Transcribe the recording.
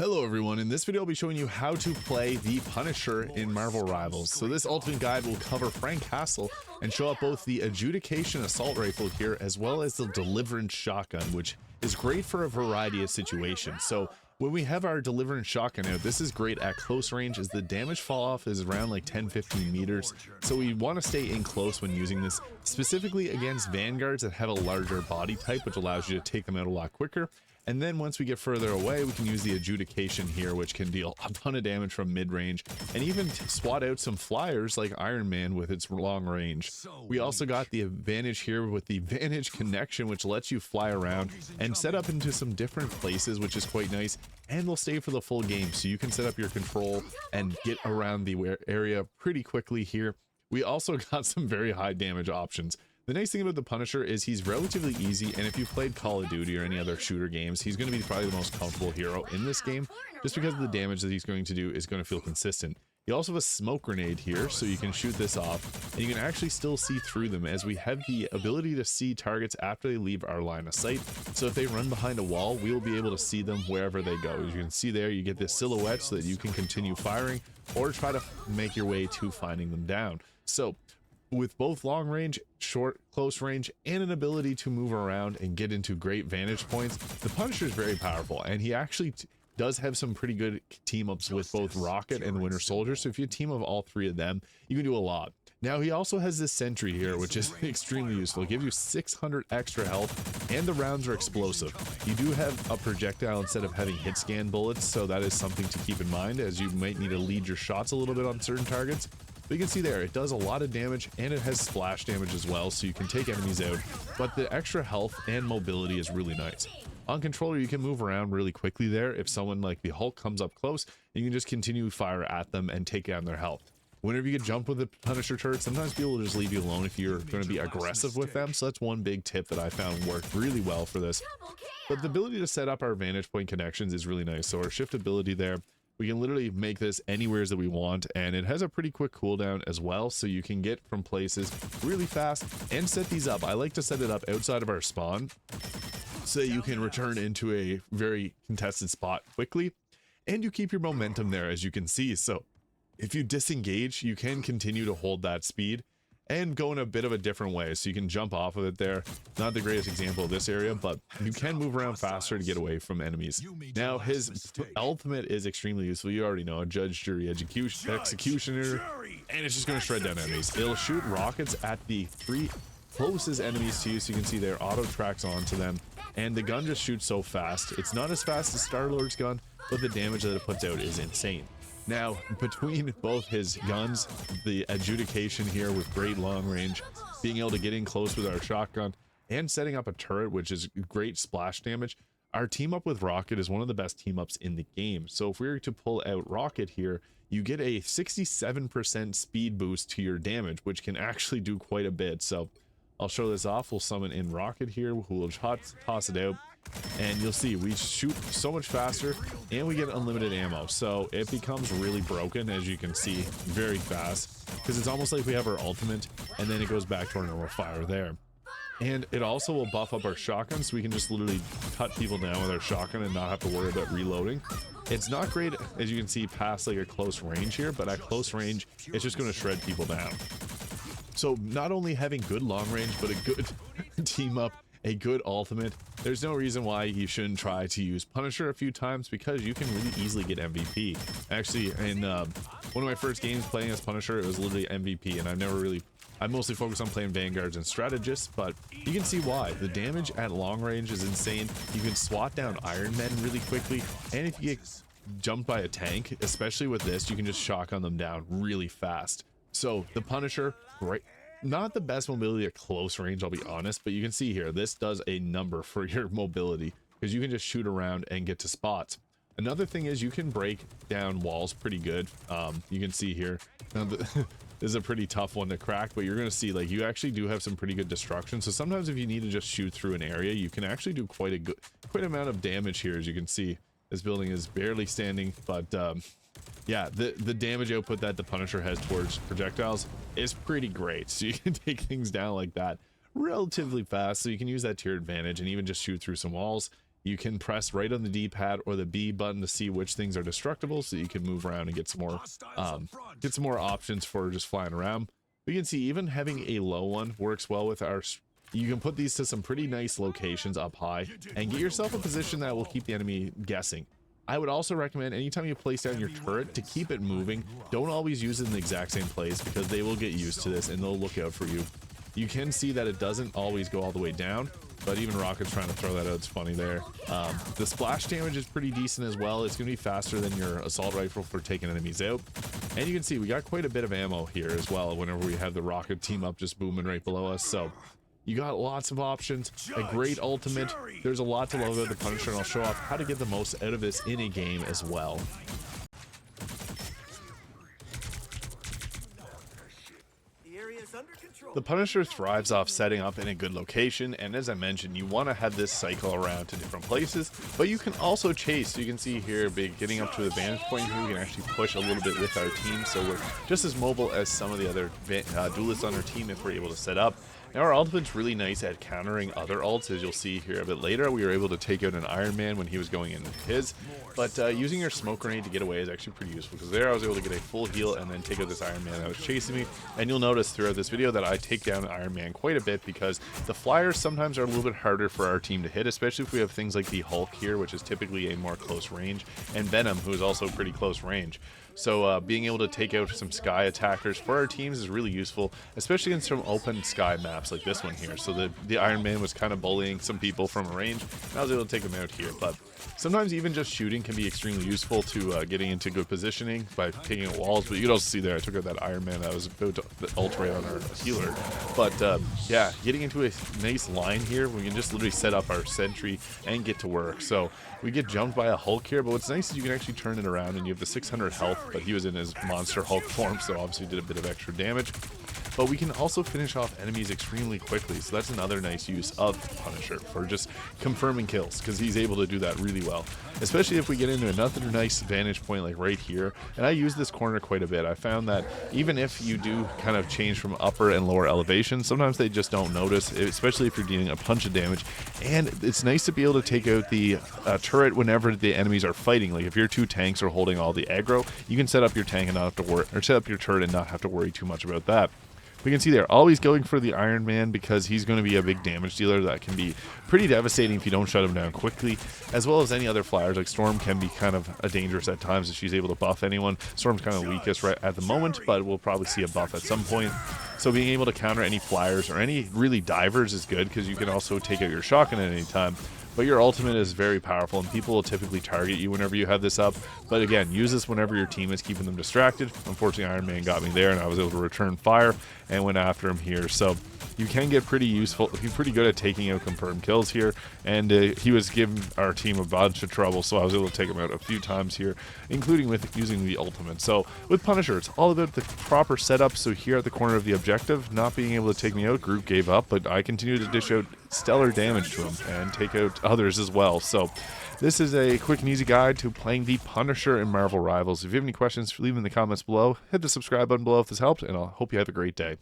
Hello everyone, in this video I'll be showing you how to play the Punisher in Marvel Rivals. So this ultimate guide will cover Frank Castle and show up both the Adjudication Assault Rifle here as well as the Deliverance Shotgun, which is great for a variety of situations. So when we have our Deliverance Shotgun out, this is great at close range as the damage fall off is around like 10-15 meters. So we want to stay in close when using this, specifically against Vanguards that have a larger body type, which allows you to take them out a lot quicker. And then once we get further away, we can use the Adjudication here, which can deal a ton of damage from mid-range and even swat out some flyers like Iron Man with its long range. We also got the advantage here with the Vantage Connection, which lets you fly around and set up into some different places, which is quite nice, and they'll stay for the full game. So you can set up your control and get around the area pretty quickly here. We also got some very high damage options. The nice thing about the Punisher is he's relatively easy, and if you've played Call of Duty or any other shooter games, he's going to be probably the most comfortable hero in this game, just because of the damage that he's going to do is going to feel consistent. You also have a smoke grenade here, so you can shoot this off, and you can actually still see through them, as we have the ability to see targets after they leave our line of sight. So if they run behind a wall, we will be able to see them wherever they go. As you can see there, you get this silhouette so that you can continue firing, or try to make your way to finding them down. So with both long range, short, close range, and an ability to move around and get into great vantage points, the Punisher is very powerful, and he actually does have some pretty good team-ups with both Rocket and the Winter Soldier, so if you team of all three of them, you can do a lot. Now, he also has this Sentry here, which is extremely useful. It gives you 600 extra health, and the rounds are explosive. You do have a projectile instead of having hit scan bullets, so that is something to keep in mind, as you might need to lead your shots a little bit on certain targets. But you can see there, it does a lot of damage, and it has splash damage as well, so you can take enemies out, but the extra health and mobility is really nice. On controller, you can move around really quickly there if someone like the Hulk comes up close, and you can just continue fire at them and take down their health. Whenever you get jumped with the Punisher turret, sometimes people will just leave you alone if you're going to be aggressive with them, so that's one big tip that I found worked really well for this. But the ability to set up our vantage point connections is really nice, so our shift ability there, we can literally make this anywhere that we want, and it has a pretty quick cooldown as well, so you can get from places really fast and set these up. I like to set it up outside of our spawn so that you can return into a very contested spot quickly, and you keep your momentum there, as you can see. So if you disengage, you can continue to hold that speed and go in a bit of a different way, so you can jump off of it there. Not the greatest example of this area, but you can move around faster to get away from enemies. Now, his ultimate is extremely useful. You already know, a judge, jury, executioner, and it's just going to shred down enemies. It'll shoot rockets at the three closest enemies to you, so you can see their auto tracks onto them, and the gun just shoots so fast. It's not as fast as Star-Lord's gun, but the damage that it puts out is insane. Now, between both his guns, the Adjudication here with great long range, being able to get in close with our shotgun, and setting up a turret, which is great splash damage, our team up with Rocket is one of the best team ups in the game. So if we were to pull out Rocket here, you get a 67% speed boost to your damage, which can actually do quite a bit. So I'll show this off. We'll summon in Rocket here, who will toss it out. And you'll see we shoot so much faster, and we get unlimited ammo, so it becomes really broken, as you can see, very fast, because it's almost like we have our ultimate and then it goes back to our normal fire there. And it also will buff up our shotgun, so we can just literally cut people down with our shotgun and not have to worry about reloading. It's not great, as you can see, past like a close range here, but at close range it's just going to shred people down. So not only having good long range, but a good team up, a good ultimate, there's no reason why you shouldn't try to use Punisher a few times, because you can really easily get MVP. Actually, in one of my first games playing as Punisher, it was literally MVP, and I mostly focus on playing Vanguards and Strategists, but you can see why. The damage at long range is insane. You can swat down Iron Men really quickly, and if you get jumped by a tank, especially with this, you can just shotgun them down really fast. So the Punisher, great. Not the best mobility at close range, I'll be honest, but you can see here, this does a number for your mobility, because you can just shoot around and get to spots. Another thing is you can break down walls pretty good. You can see here, this is a pretty tough one to crack, but you're going to see, like, you actually do have some pretty good destruction. So sometimes if you need to just shoot through an area, you can actually do quite amount of damage here. As you can see, this building is barely standing, but yeah, the damage output that the Punisher has towards projectiles is pretty great. So you can take things down like that relatively fast, so you can use that to your advantage and even just shoot through some walls you can press right on the D-pad or the B button to see which things are destructible, so you can move around and get some more options for just flying around. We can see even having a low one works well with our. You can put these to some pretty nice locations up high and get yourself a position that will keep the enemy guessing. I would also recommend anytime you place down your turret to keep it moving. Don't always use it in the exact same place because they will get used to this and they'll look out for you. You can see that it doesn't always go all the way down, but even Rocket's trying to throw that out. It's funny there. The splash damage is pretty decent as well. It's going to be faster than your assault rifle for taking enemies out. And you can see we got quite a bit of ammo here as well whenever we have the Rocket team up just booming right below us. So you got lots of options, a great ultimate. There's a lot to love about the Punisher, and I'll show off how to get the most out of this in a game as well. The Punisher thrives off setting up in a good location, and as I mentioned, you want to have this cycle around to different places, but you can also chase. So you can see here, getting up to the vantage point here, we can actually push a little bit with our team, so we're just as mobile as some of the other duelists on our team if we're able to set up. Now our ultimate's really nice at countering other ults, as you'll see here a bit later. We were able to take out an Iron Man when he was going into his, but using your smoke grenade to get away is actually pretty useful, because there I was able to get a full heal and then take out this Iron Man that was chasing me. And you'll notice throughout this video that I take down Iron Man quite a bit, because the flyers sometimes are a little bit harder for our team to hit, especially if we have things like the Hulk here, which is typically a more close range, and Venom, who is also pretty close range. So being able to take out some sky attackers for our teams is really useful, especially in some open sky maps like this one here. So the Iron Man was kind of bullying some people from a range, and I was able to take them out here. But sometimes even just shooting can be extremely useful to getting into good positioning by taking out walls. But you can also see there I took out that Iron Man that was about to ult right on our healer. But yeah, getting into a nice line here, we can just literally set up our Sentry and get to work. So we get jumped by a Hulk here, but what's nice is you can actually turn it around and you have the 600 health, but he was in his monster Hulk form, so obviously did a bit of extra damage. But we can also finish off enemies extremely quickly, so that's another nice use of Punisher for just confirming kills, because he's able to do that really well, especially if we get into another nice vantage point like right here. And I use this corner quite a bit. I found that even if you do kind of change from upper and lower elevation, sometimes they just don't notice, especially if you're dealing a bunch of damage. And it's nice to be able to take out the turret whenever the enemies are fighting. Like if your two tanks are holding all the aggro, you can set up your tank and not have to worry, or set up your turret and not have to worry too much about that. We can see they're always going for the Iron Man because he's going to be a big damage dealer that can be pretty devastating if you don't shut him down quickly, as well as any other flyers. Like Storm can be kind of dangerous at times if she's able to buff anyone. Storm's kind of weakest right at the moment, but we'll probably see a buff at some point. So being able to counter any flyers or any really divers is good, because you can also take out your shotgun at any time. But your ultimate is very powerful, and people will typically target you whenever you have this up. But again, use this whenever your team is keeping them distracted. Unfortunately, Iron Man got me there, and I was able to return fire and went after him here. So you can get pretty useful. He's pretty good at taking out confirmed kills here, and he was giving our team a bunch of trouble, so I was able to take him out a few times here, including with using the ultimate. So with Punisher, it's all about the proper setup. So here at the corner of the objective, not being able to take me out, Group gave up, but I continued to dish out stellar damage to him and take out others as well. So this is a quick and easy guide to playing the Punisher in Marvel Rivals. If you have any questions, leave them in the comments below. Hit the subscribe button below if this helped, and I hope you have a great day.